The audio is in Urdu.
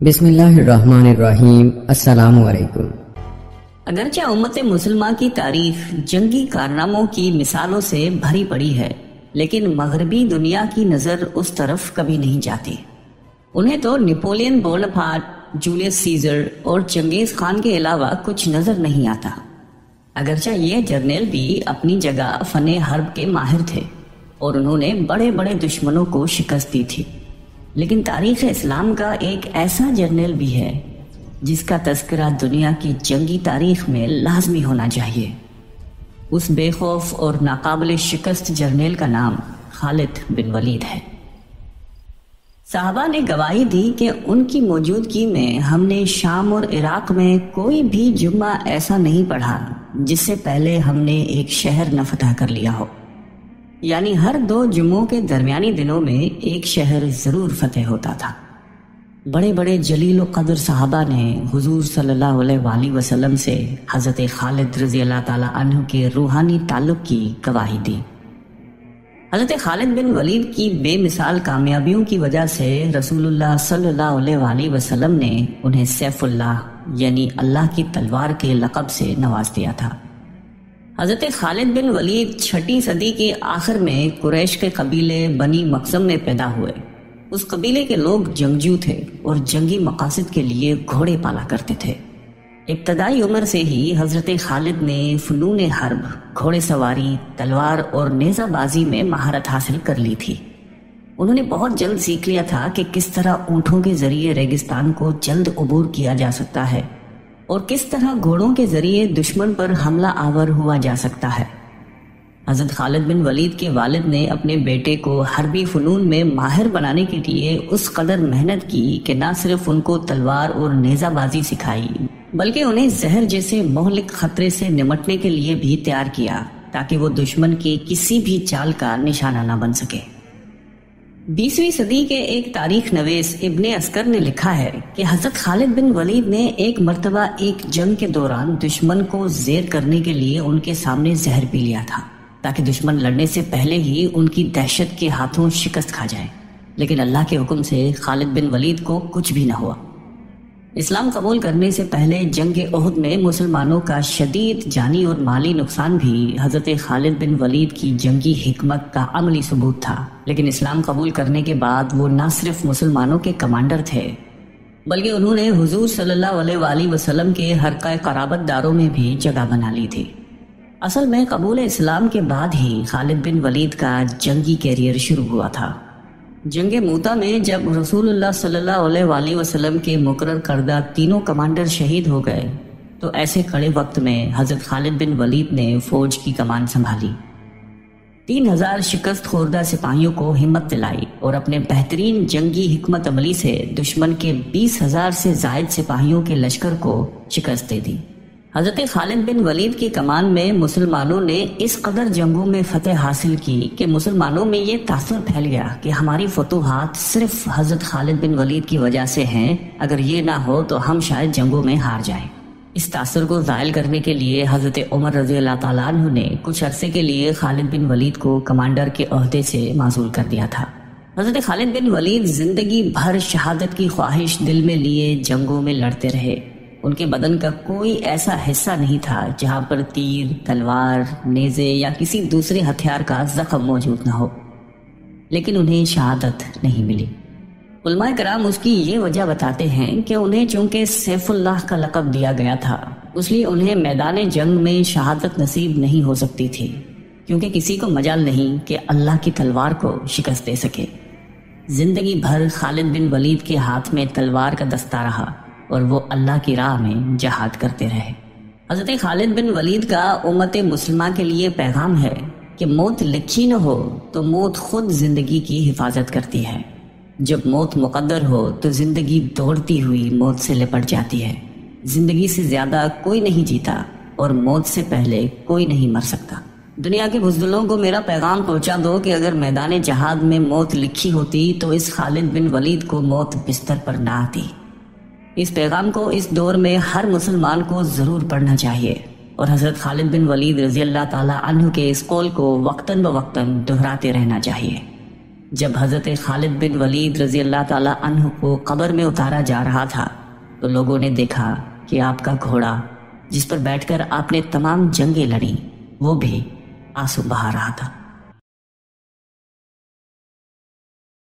بسم اللہ الرحمن الرحیم۔ السلام علیکم۔ اگرچہ امت مسلمہ کی تاریخ جنگی کارناموں کی مثالوں سے بھری پڑی ہے، لیکن مغربی دنیا کی نظر اس طرف کبھی نہیں جاتی۔ انہیں تو نیپولین بوناپارٹ، جولیس سیزر اور چنگیز خان کے علاوہ کچھ نظر نہیں آتا۔ اگرچہ یہ جرنیل بھی اپنی جگہ فن حرب کے ماہر تھے اور انہوں نے بڑے بڑے دشمنوں کو شکست دی تھی، لیکن تاریخ اسلام کا ایک ایسا جرنیل بھی ہے جس کا تذکرہ دنیا کی جنگی تاریخ میں لازمی ہونا چاہیے۔ اس بے خوف اور ناقابل شکست جرنیل کا نام خالد بن ولید ہے۔ صحابہ نے گواہی دی کہ ان کی موجودگی میں ہم نے شام اور عراق میں کوئی بھی جمعہ ایسا نہیں پڑھا جس سے پہلے ہم نے ایک شہر نہ فتح کر لیا ہو، یعنی ہر 2 جمعوں کے درمیانی دنوں میں ایک شہر ضرور فتح ہوتا تھا۔ بڑے بڑے جلیل و قدر صحابہ نے حضور صلی اللہ علیہ وآلہ وسلم سے حضرت خالد رضی اللہ تعالیٰ عنہ کے روحانی تعلق کی گواہی دی۔ حضرت خالد بن ولید کی بے مثال کامیابیوں کی وجہ سے رسول اللہ صلی اللہ علیہ وآلہ وسلم نے انہیں سیف اللہ یعنی اللہ کی تلوار کے لقب سے نواز دیا تھا۔ حضرت خالد بن ولید 6 صدی کے آخر میں قریش کے قبیلے بنی مخزوم میں پیدا ہوئے۔ اس قبیلے کے لوگ جنگجو تھے اور جنگی مقاصد کے لیے گھوڑے پالا کرتے تھے۔ ابتدائی عمر سے ہی حضرت خالد نے فنون حرب، گھوڑے سواری، تلوار اور نیزہ بازی میں مہارت حاصل کر لی تھی۔ انہوں نے بہت جلد سیکھ لیا تھا کہ کس طرح اونٹوں کے ذریعے ریگستان کو جلد عبور کیا جا سکتا ہے اور کس طرح گھوڑوں کے ذریعے دشمن پر حملہ آور ہوا جا سکتا ہے۔ حضرت خالد بن ولید کے والد نے اپنے بیٹے کو حربی فنون میں ماہر بنانے کے لیے اس قدر محنت کی کہ نہ صرف ان کو تلوار اور نیزہ بازی سکھائی بلکہ انہیں زہر جیسے مہلک خطرے سے نمٹنے کے لیے بھی تیار کیا تاکہ وہ دشمن کی کسی بھی چال کا نشانہ نہ بن سکے۔ 20ویں صدی کے ایک تاریخ نویس ابن عسکر نے لکھا ہے کہ حضرت خالد بن ولید نے ایک مرتبہ ایک جنگ کے دوران دشمن کو زیر کرنے کے لیے ان کے سامنے زہر پی لیا تھا تاکہ دشمن لڑنے سے پہلے ہی ان کی دہشت کے ہاتھوں شکست کھا جائے، لیکن اللہ کے حکم سے خالد بن ولید کو کچھ بھی نہ ہوا۔ اسلام قبول کرنے سے پہلے جنگ احد میں مسلمانوں کا شدید جانی اور مالی نقصان بھی حضرت خالد بن ولید کی جنگی حکمت کا عملی ثبوت تھا، لیکن اسلام قبول کرنے کے بعد وہ نہ صرف مسلمانوں کے کمانڈر تھے بلکہ انہوں نے حضور صلی اللہ علیہ وآلہ وسلم کے حلقہ قرابت داروں میں بھی جگہ بنا لی تھی۔ اصل میں قبول اسلام کے بعد ہی خالد بن ولید کا جنگی کیریئر شروع ہوا تھا۔ جنگ موتا میں جب رسول اللہ صلی اللہ علیہ وآلہ وسلم کے مقرر کردہ 3 کمانڈر شہید ہو گئے تو ایسے کڑے وقت میں حضرت خالد بن ولید نے فوج کی کمان سنبھالی۔ 3000 شکست خوردہ سپاہیوں کو ہمت دلائی اور اپنے بہترین جنگی حکمت عملی سے دشمن کے 20,000 سے زائد سپاہیوں کے لشکر کو شکست دے دی۔ حضرت خالد بن ولید کی کمان میں مسلمانوں نے اس قدر جنگوں میں فتح حاصل کی کہ مسلمانوں میں یہ تاثر پھیل گیا کہ ہماری فتوحات صرف حضرت خالد بن ولید کی وجہ سے ہیں، اگر یہ نہ ہو تو ہم شاید جنگوں میں ہار جائیں۔ اس تاثر کو زائل کرنے کے لیے حضرت عمر رضی اللہ تعالیٰ عنہ نے کچھ عرصے کے لیے خالد بن ولید کو کمانڈر کے عہدے سے معزول کر دیا تھا۔ حضرت خالد بن ولید زندگی بھر شہادت کی خواہش دل میں لیے جنگوں میں لڑتے رہے۔ ان کے بدن کا کوئی ایسا حصہ نہیں تھا جہاں پر تیر، تلوار، نیزے یا کسی دوسرے ہتھیار کا زخم موجود نہ ہو، لیکن انہیں شہادت نہیں ملی۔ علماء کرام اس کی یہ وجہ بتاتے ہیں کہ انہیں چونکہ سیف اللہ کا لقب دیا گیا تھا اس لیے انہیں میدان جنگ میں شہادت نصیب نہیں ہو سکتی تھی، کیونکہ کسی کو مجال نہیں کہ اللہ کی تلوار کو شکست دے سکے۔ زندگی بھر خالد بن ولید کے ہاتھ میں تلوار کا دستہ رہا اور وہ اللہ کی راہ میں جہاد کرتے رہے۔ حضرت خالد بن ولید کا امت مسلمہ کے لیے پیغام ہے کہ موت لکھی نہ ہو تو موت خود زندگی کی حفاظت کرتی ہے۔ جب موت مقدر ہو تو زندگی دوڑتی ہوئی موت سے لپٹ جاتی ہے۔ زندگی سے زیادہ کوئی نہیں جیتا اور موت سے پہلے کوئی نہیں مر سکتا۔ دنیا کے بزدلوں کو میرا پیغام پہنچا دو کہ اگر میدان جہاد میں موت لکھی ہوتی تو اس خالد بن ولید کو موت بستر پر نہ آتی۔ اس پیغام کو اس دور میں ہر مسلمان کو ضرور پڑھنا چاہیے اور حضرت خالد بن ولید رضی اللہ تعالیٰ عنہ کے اس قول کو وقتاً بوقتاً دہراتے رہنا چاہیے۔ جب حضرت خالد بن ولید رضی اللہ تعالی عنہ کو قبر میں اتارا جا رہا تھا تو لوگوں نے دیکھا کہ آپ کا گھوڑا جس پر بیٹھ کر آپ نے تمام جنگیں لڑیں وہ بھی آنسو بہا رہا تھا۔